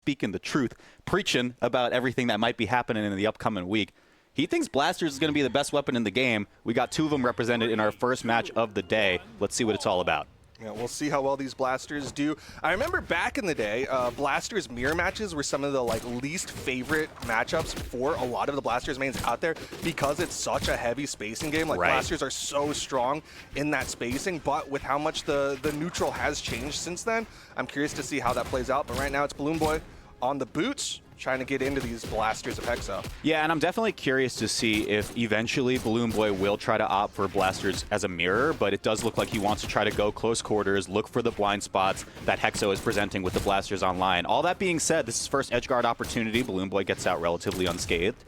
speaking the truth, preaching about everything that might be happening in the upcoming week. He thinks Blasters is going to be the best weapon in the game. We got 2 of them represented in our first match of the day. Let's see what it's all about. Yeah, we'll see how well these Blasters do. I remember back in the day, Blasters mirror matches were some of the least favorite matchups for a lot of the Blasters mains out there because it's such a heavy spacing game. Blasters are so strong in that spacing, but with how much the neutral has changed since then, I'm curious to see how that plays out. But right now it's BalloonBoy on the boots, trying to get into these Blasters of Hexo. Yeah, and I'm definitely curious to see if eventually BalloonBoy will try to opt for Blasters as a mirror, but it does look like he wants to try to go close quarters, look for the blind spots that Hexo is presenting with the Blasters online. All that being said, this is first edge guard opportunity. BalloonBoy gets out relatively unscathed.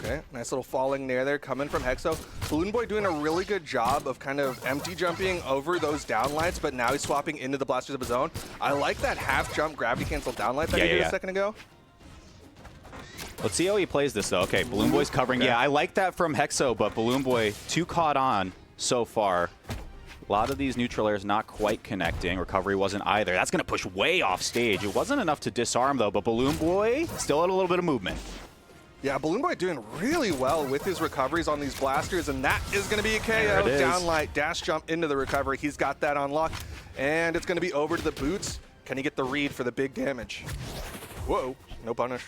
Okay, nice little falling nair there coming from Hexo. BalloonBoy doing a really good job of kind of empty jumping over those downlights, but now he's swapping into the Blasters of his own. I like that half jump gravity cancel downlight that he did a second ago. Let's see how he plays this though. Okay, BalloonBoy's covering. Okay. Yeah, I like that from Hexo, but BalloonBoy too caught on so far. A lot of these neutral airs not quite connecting. Recovery wasn't either. That's going to push way off stage. It wasn't enough to disarm though, but BalloonBoy still had a little bit of movement. Yeah, BalloonBoy doing really well with his recoveries on these Blasters, and that is going to be a KO. Downlight, dash jump into the recovery. He's got that on lock, and it's going to be over to the boots. Can he get the read for the big damage? Whoa, no punish.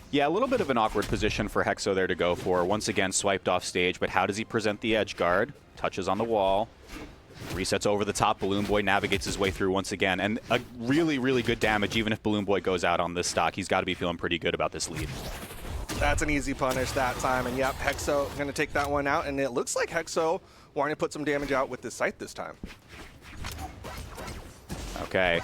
Yeah, a little bit of an awkward position for Hexo there to go for. Once again, swiped off stage, but how does he present the edge guard? Touches on the wall. Resets over the top. BalloonBoy navigates his way through once again. And a really, really good damage, even if BalloonBoy goes out on this stock. He's got to be feeling pretty good about this lead. That's an easy punish that time, and yep, Hexo going to take that one out, and it looks like Hexo wanting to put some damage out with this Scythe this time. Okay,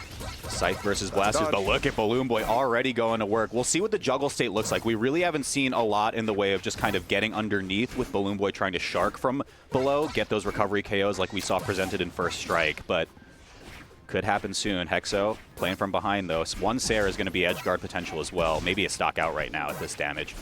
Scythe versus Blasters, but look at BalloonBoy already going to work. We'll see what the juggle state looks like. We really haven't seen a lot in the way of just kind of getting underneath with BalloonBoy trying to shark from below, get those recovery KOs like we saw presented in First Strike, but could happen soon. Hexo playing from behind though. One Sarah is going to be edge guard potential as well. Maybe a stock out right now at this damage.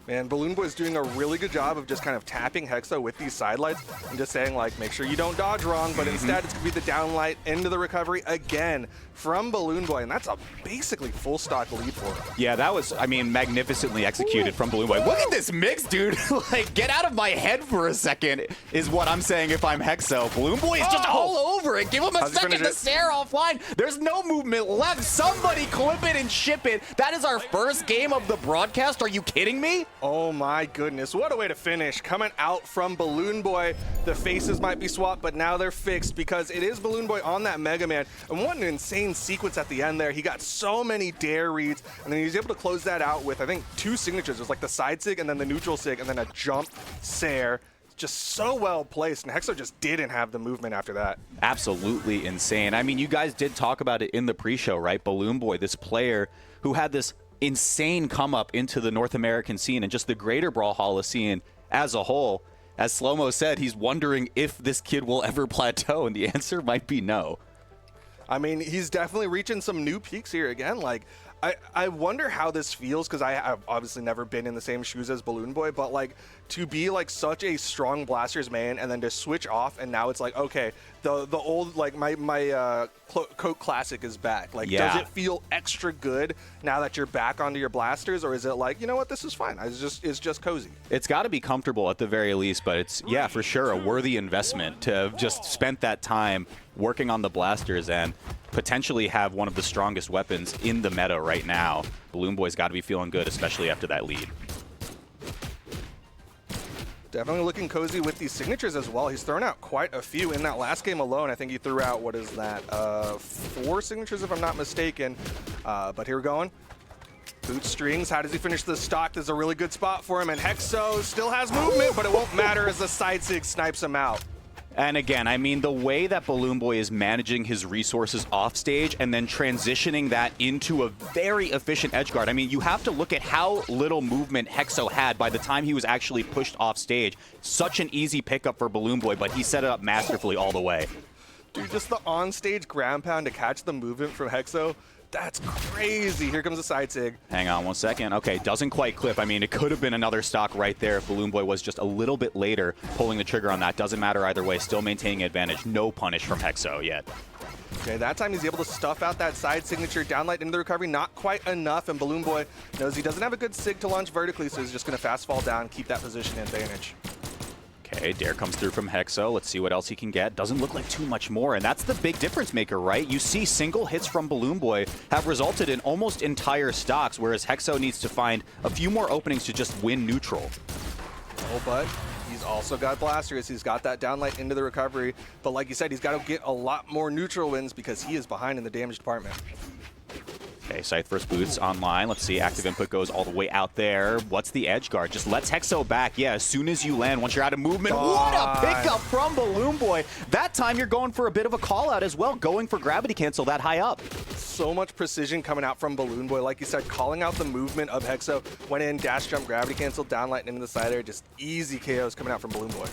Man, BalloonBoy is doing a really good job of just kind of tapping Hexo with these sidelights and just saying, like, make sure you don't dodge wrong, but instead it's going to be the downlight into the recovery again from BalloonBoy, and that's a basically full stock lead for him. Yeah, that was, I mean, magnificently executed from BalloonBoy. Look at this mix, dude. Like, get out of my head for a second is what I'm saying if I'm Hexo. BalloonBoy is just all over it. Give him a second to stare offline. There's no movement left. Somebody clip it and ship it. That is our first game of the broadcast. Are you kidding me? Oh my goodness, what a way to finish. Coming out from BalloonBoy. The faces might be swapped, but now they're fixed because it is BalloonBoy on that Mega Man. And what an insane sequence at the end there. He got so many dare reads, and then he was able to close that out with, I think, 2 signatures. It was like the side sig and then the neutral sig and then a jump Sair. Just so well placed, and Hexo just didn't have the movement after that. Absolutely insane. I mean, you guys did talk about it in the pre-show, right? BalloonBoy, this player who had this insane come up into the North American scene and just the greater Brawlhalla scene as a whole. As Slow-Mo said, he's wondering if this kid will ever plateau, and the answer might be no. I mean, he's definitely reaching some new peaks here again. Like, I wonder how this feels, because I have obviously never been in the same shoes as BalloonBoy, but like to be like such a strong Blasters man and then to switch off, and now it's like, okay, the old, like my Coke Classic is back. Like, does it feel extra good now that you're back onto your Blasters, or is it like, you know what, this is fine, it's just cozy? It's got to be comfortable at the very least, but it's, yeah, for sure a worthy investment to have just spent that time working on the Blasters and potentially have one of the strongest weapons in the meta right now. BalloonBoy's got to be feeling good, especially after that lead. Definitely looking cozy with these signatures as well. He's thrown out quite a few in that last game alone. I think he threw out, what is that, 4 signatures if I'm not mistaken. But here we're going. Boot strings, how does he finish the stock? This is a really good spot for him, and Hexo still has movement, but it won't matter as the side sig snipes him out. And again, I mean, the way that BalloonBoy is managing his resources off stage and then transitioning that into a very efficient edge guard. I mean, you have to look at how little movement Hexo had by the time he was actually pushed off stage. Such an easy pickup for BalloonBoy, but he set it up masterfully all the way. Dude, just the on-stage ground pound to catch the movement from Hexo. That's crazy. Here comes the side sig. Hang on 1 second. Okay, doesn't quite clip. I mean, it could have been another stock right there if BalloonBoy was just a little bit later pulling the trigger on that. Doesn't matter either way. Still maintaining advantage. No punish from Hexo yet. Okay, that time he's able to stuff out that side signature, downlight into the recovery, not quite enough, and BalloonBoy knows he doesn't have a good sig to launch vertically, so he's just going to fast fall down, keep that position advantage. Okay, dare comes through from Hexo. Let's see what else he can get. Doesn't look like too much more, and that's the big difference maker, right? You see single hits from BalloonBoy have resulted in almost entire stocks, whereas Hexo needs to find a few more openings to just win neutral. Oh, but he's also got blasters. He's got that downlight into the recovery. But like you said, he's got to get a lot more neutral wins because he is behind in the damage department. Okay, Scythe first boots online. Let's see, active input goes all the way out there. What's the edge guard? Just lets Hexo back. Yeah, as soon as you land, once you're out of movement. What a pickup from BalloonBoy. That time you're going for a bit of a call out as well, going for gravity cancel that high up. So much precision coming out from BalloonBoy. Like you said, calling out the movement of Hexo. Went in, dash jump, gravity cancel, downlight into the side air. Just easy KOs coming out from BalloonBoy.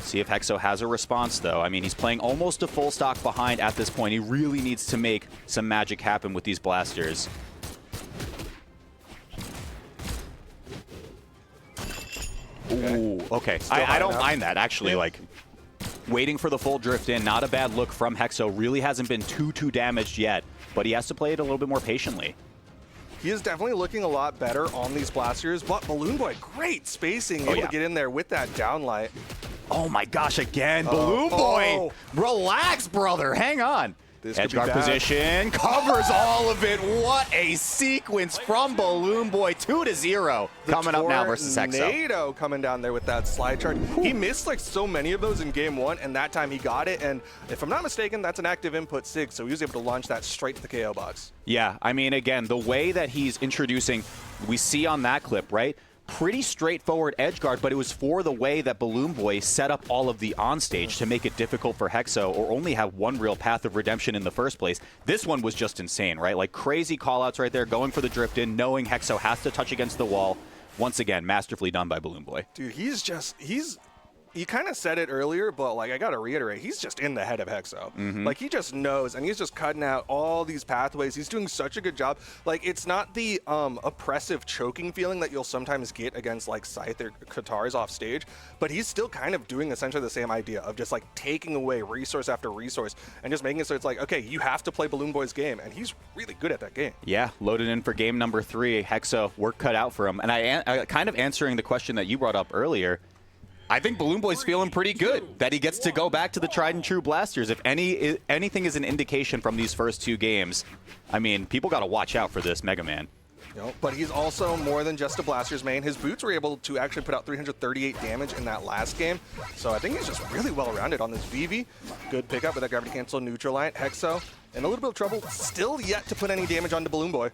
See if Hexo has a response, though. I mean, he's playing almost a full stock behind at this point. He really needs to make some magic happen with these blasters. Ooh, okay. I don't mind that, actually. Like, waiting for the full drift in, not a bad look from Hexo. Really hasn't been too damaged yet, but he has to play it a little bit more patiently. He is definitely looking a lot better on these blasters, but BalloonBoy, great spacing, able to get in there with that downlight. Oh my gosh, again, BalloonBoy. Relax, brother, hang on. Edge guard position, covers all of it. What a sequence from BalloonBoy, 2-0 coming up now versus Hexo. Tornado coming down there with that slide charge. He missed like so many of those in game one, and that time he got it. And if I'm not mistaken, that's an active input sig, so he was able to launch that straight to the KO box. Yeah, I mean, again, the way that he's introducing, we see on that clip, right? Pretty straightforward edge guard, but it was for the way that BalloonBoy set up all of the onstage to make it difficult for Hexo, or only have one real path of redemption in the first place. This one was just insane, right? Like crazy callouts right there, going for the drift in, knowing Hexo has to touch against the wall. Once again, masterfully done by BalloonBoy. Dude, you kind of said it earlier, but like I gotta reiterate, he's just in the head of Hexo. Like he just knows, and he's just cutting out all these pathways. He's doing such a good job. Like it's not the oppressive choking feeling that you'll sometimes get against like Scythe or Katars off stage, but he's still kind of doing essentially the same idea of just like taking away resource after resource and just making it so it's like, okay, you have to play BalloonBoy's game, and he's really good at that game. Yeah, loaded in for game number 3. Hexo, work cut out for him. And I kind of answering the question that you brought up earlier, I think BalloonBoy's feeling pretty good that he gets to go back to the tried and true blasters. If anything is an indication from these first 2 games, I mean, people got to watch out for this Mega Man. But he's also more than just a blasters main. His boots were able to actually put out 338 damage in that last game. So I think he's just really well-rounded on this VV. Good pickup with that gravity cancel, neutral light. Hexo in a little bit of trouble, still yet to put any damage onto BalloonBoy.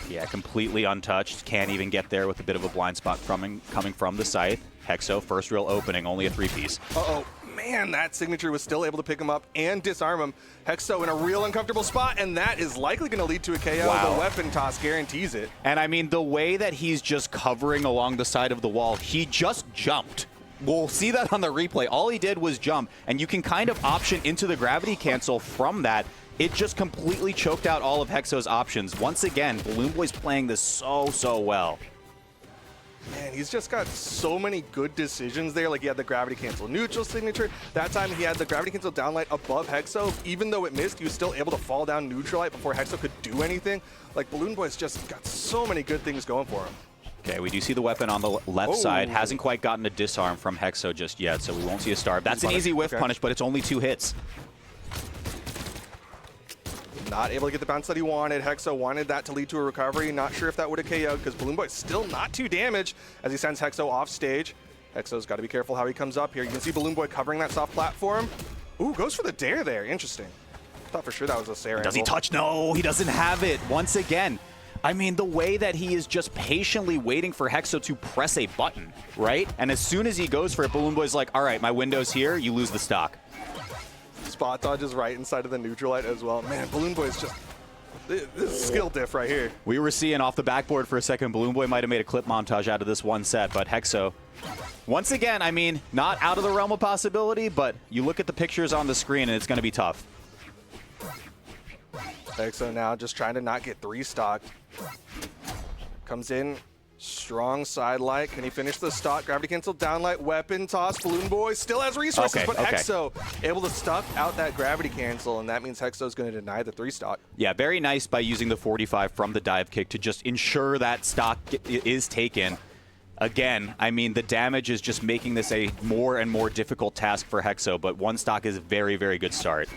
Yeah, completely untouched. Can't even get there with a bit of a blind spot coming from the Scythe. Hexo, first real opening, only a 3-piece. Uh-oh. Man, that signature was still able to pick him up and disarm him. Hexo in a real uncomfortable spot, and that is likely going to lead to a KO. Wow. The weapon toss guarantees it. And I mean, the way that he's just covering along the side of the wall, he just jumped. We'll see that on the replay. All he did was jump, and you can kind of option into the gravity cancel from that. It just completely choked out all of Hexo's options. Once again, BalloonBoy's playing this so well. Man, he's just got so many good decisions there. Like he had the gravity cancel neutral signature. That time he had the gravity cancel downlight above Hexo. Even though it missed, he was still able to fall down neutral light before Hexo could do anything. Like BalloonBoy's just got so many good things going for him. Okay, we do see the weapon on the left side. Hasn't quite gotten a disarm from Hexo just yet, so we won't see a starve. That's an easy whiff punish, but it's only 2 hits. Not able to get the bounce that he wanted. Hexo wanted that to lead to a recovery. Not sure if that would have KO'd because BalloonBoy's still not too damaged as he sends Hexo off stage. Hexo's got to be careful how he comes up here. You can see BalloonBoy covering that soft platform. Ooh, goes for the dare there. Interesting. Thought for sure that was a Sarah. Does he touch? No, he doesn't have it. Once again, I mean, the way that he is just patiently waiting for Hexo to press a button, right? And as soon as he goes for it, BalloonBoy's like, all right, my window's here. You lose the stock. Spot dodge is right inside of the neutral light as well. Man, BalloonBoy is just... This is skill diff right here. We were seeing off the backboard for a second, BalloonBoy might have made a clip montage out of this one set, but Hexo, once again, I mean, not out of the realm of possibility, but you look at the pictures on the screen and it's going to be tough. Hexo now just trying to not get 3 stocked. Comes in, Strong side light. Can he finish the stock? Gravity cancel, down light, weapon toss. BalloonBoy still has resources, but Hexo able to stuck out that gravity cancel, and that means Hexo's going to deny the 3 stock. Yeah, very nice by using the 45 from the dive kick to just ensure that stock is taken. Again, I mean, the damage is just making this a more and more difficult task for Hexo, but 1 stock is a very, very good start.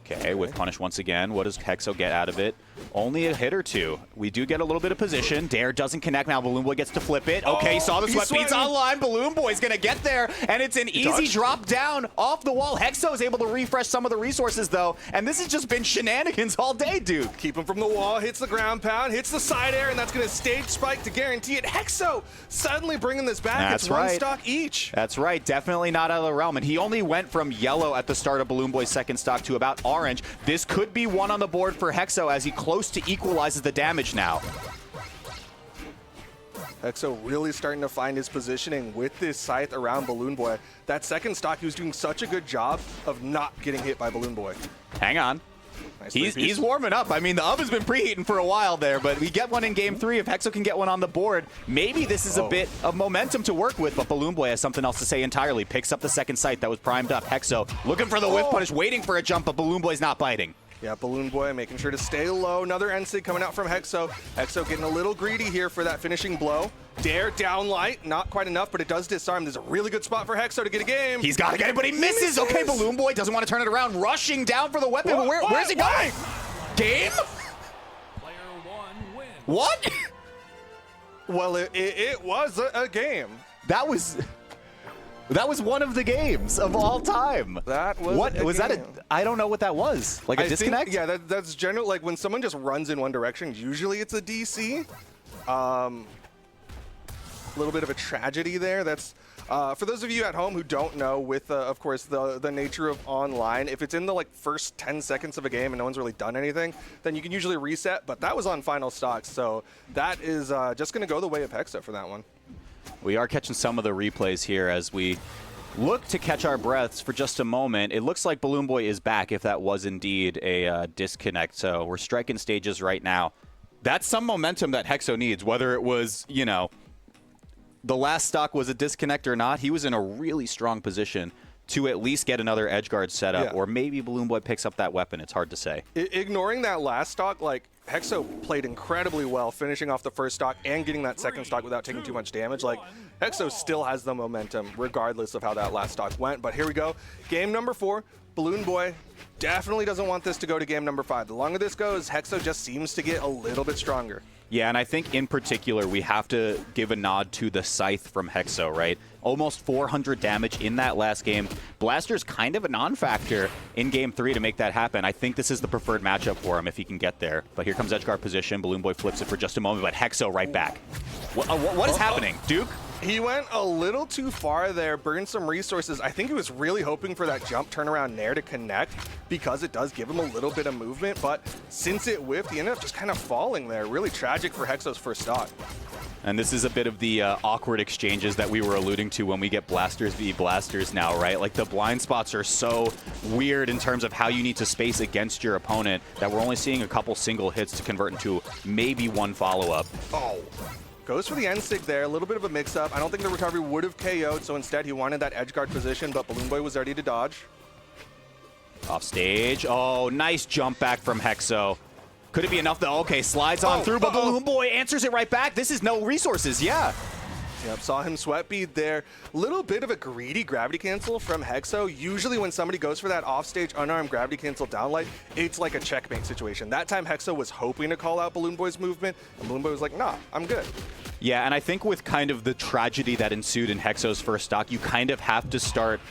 Okay, with punish once again. What does Hexo get out of it? Only a hit or 2. We do get a little bit of position. Dare doesn't connect. Now BalloonBoy gets to flip it. Okay, saw the sweat beats online. BalloonBoy's going to get there, and it's an easy drop down off the wall. Hexo is able to refresh some of the resources, though, and this has just been shenanigans all day, dude. Keep him from the wall, hits the ground pound, hits the side air, and that's going to stage spike to guarantee it. Hexo suddenly bringing this back. That's it's 1 stock each. That's right. Definitely not out of the realm, and he only went from yellow at the start of BalloonBoy's second stock to about orange. This could be 1 on the board for Hexo as he close to equalizes the damage now. Hexo really starting to find his positioning with this scythe around BalloonBoy. That second stock, he was doing such a good job of not getting hit by BalloonBoy. Hang on. Nice He's warming up. I mean, the oven's been preheating for a while there, but we get one in game 3. If Hexo can get one on the board, maybe this is a bit of momentum to work with, but BalloonBoy has something else to say entirely. Picks up the second sight that was primed up. Hexo looking for the whiff punish, waiting for a jump, but BalloonBoy's not biting. Yeah, BalloonBoy making sure to stay low. Another N-Sig coming out from Hexo. Hexo getting a little greedy here for that finishing blow. Dare down light, not quite enough, but it does disarm. There's a really good spot for Hexo to get a game. He's got to get it, but he misses. Okay, BalloonBoy doesn't want to turn it around. Rushing down for the weapon. Where's he going? Game? Player 1 wins. What? Well, it was a game. That was one of the games of all time. That was what was game. that? I don't know what that was. Like a disconnect? Yeah, that's general. Like when someone just runs in one direction, usually it's a DC. A little bit of a tragedy there. That's for those of you at home who don't know, with of course the nature of online, if it's in the first 10 seconds of a game and no one's really done anything, then you can usually reset. But that was on final stocks, so that is just going to go the way of Hexo for that one. We are catching some of the replays here as we look to catch our breaths for just a moment. It looks like BalloonBoy is back if that was indeed a disconnect. So we're striking stages right now. That's some momentum that Hexo needs, whether it was, you know, the last stock was a disconnect or not. He was in a really strong position to at least get another edge guard set up, or maybe BalloonBoy picks up that weapon. It's hard to say. Ignoring that last stock, Hexo played incredibly well, finishing off the first stock and getting that second stock without taking too much damage. Hexo still has the momentum, regardless of how that last stock went. But here we go. Game number 4. BalloonBoy definitely doesn't want this to go to game number 5. The longer this goes, Hexo just seems to get a little bit stronger. Yeah, and I think in particular, we have to give a nod to the scythe from Hexo, right? Almost 400 damage in that last game. Blaster's kind of a non-factor in game 3 to make that happen. I think this is the preferred matchup for him if he can get there. But here comes edgeguard position. BalloonBoy flips it for just a moment, but Hexo right back. What is happening, Duke? He went a little too far there, burned some resources. I think he was really hoping for that jump turnaround nair to connect because it does give him a little bit of movement, but since it whiffed, he ended up just kind of falling there. Really tragic for Hexo's first stock. And this is a bit of the awkward exchanges that we were alluding to when we get blasters v blasters now, right? Like the blind spots are so weird in terms of how you need to space against your opponent that we're only seeing a couple single hits to convert into maybe one follow-up. Oh. Goes for the N-Sig there, a little bit of a mix-up. I don't think the recovery would have KO'd, so instead he wanted that edge guard position, but BalloonBoy was ready to dodge. Off stage. Oh, nice jump back from Hexo. Could it be enough though? Okay, slides on through, but BalloonBoy answers it right back. This is no resources, yeah. Yep, saw him sweat bead there. Little bit of a greedy gravity cancel from Hexo. Usually when somebody goes for that offstage unarmed gravity cancel downlight, it's like a checkmate situation. That time Hexo was hoping to call out BalloonBoy's movement, and BalloonBoy was like, nah, I'm good. Yeah, and I think with kind of the tragedy that ensued in Hexo's first stock, you kind of have to start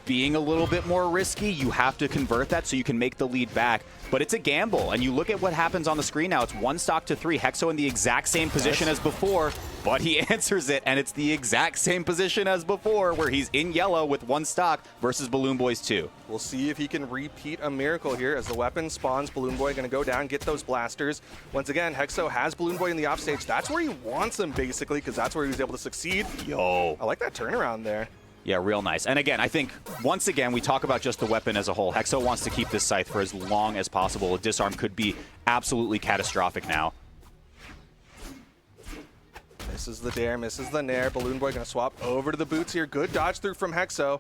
being a little bit more risky. You have to convert that so you can make the lead back. But it's a gamble, and you look at what happens on the screen now. It's 1 stock to 3. Hexo in the exact same position as before, but he answers it, and it's the exact same position as before, where he's in yellow with 1 stock versus BalloonBoy's 2. We'll see if he can repeat a miracle here as the weapon spawns. BalloonBoy going to go down, get those blasters. Once again, Hexo has BalloonBoy in the offstage. That's where he wants him, basically, because that's where he was able to succeed. Yo. I like that turnaround there. Yeah, real nice. And again, I think, once again, we talk about just the weapon as a whole. Hexo wants to keep this scythe for as long as possible. A disarm could be absolutely catastrophic now. Misses the dare, misses the nair. BalloonBoy gonna swap over to the boots here. Good dodge through from Hexo.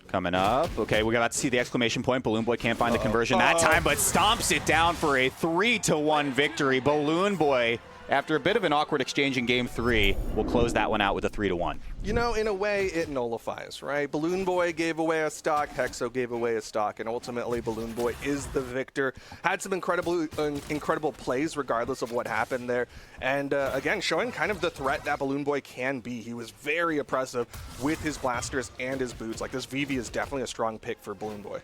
Coming up. Okay, we're about to see the exclamation point. BalloonBoy can't find the conversion that time, but stomps it down for a 3-1 victory. BalloonBoy, after a bit of an awkward exchange in Game 3, will close that one out with a 3-1. You know, in a way, it nullifies, right? BalloonBoy gave away a stock, Hexo gave away a stock, and ultimately BalloonBoy is the victor. Had some incredible plays regardless of what happened there. And again, showing kind of the threat that BalloonBoy can be. He was very oppressive with his blasters and his boots. Like, this VV is definitely a strong pick for BalloonBoy.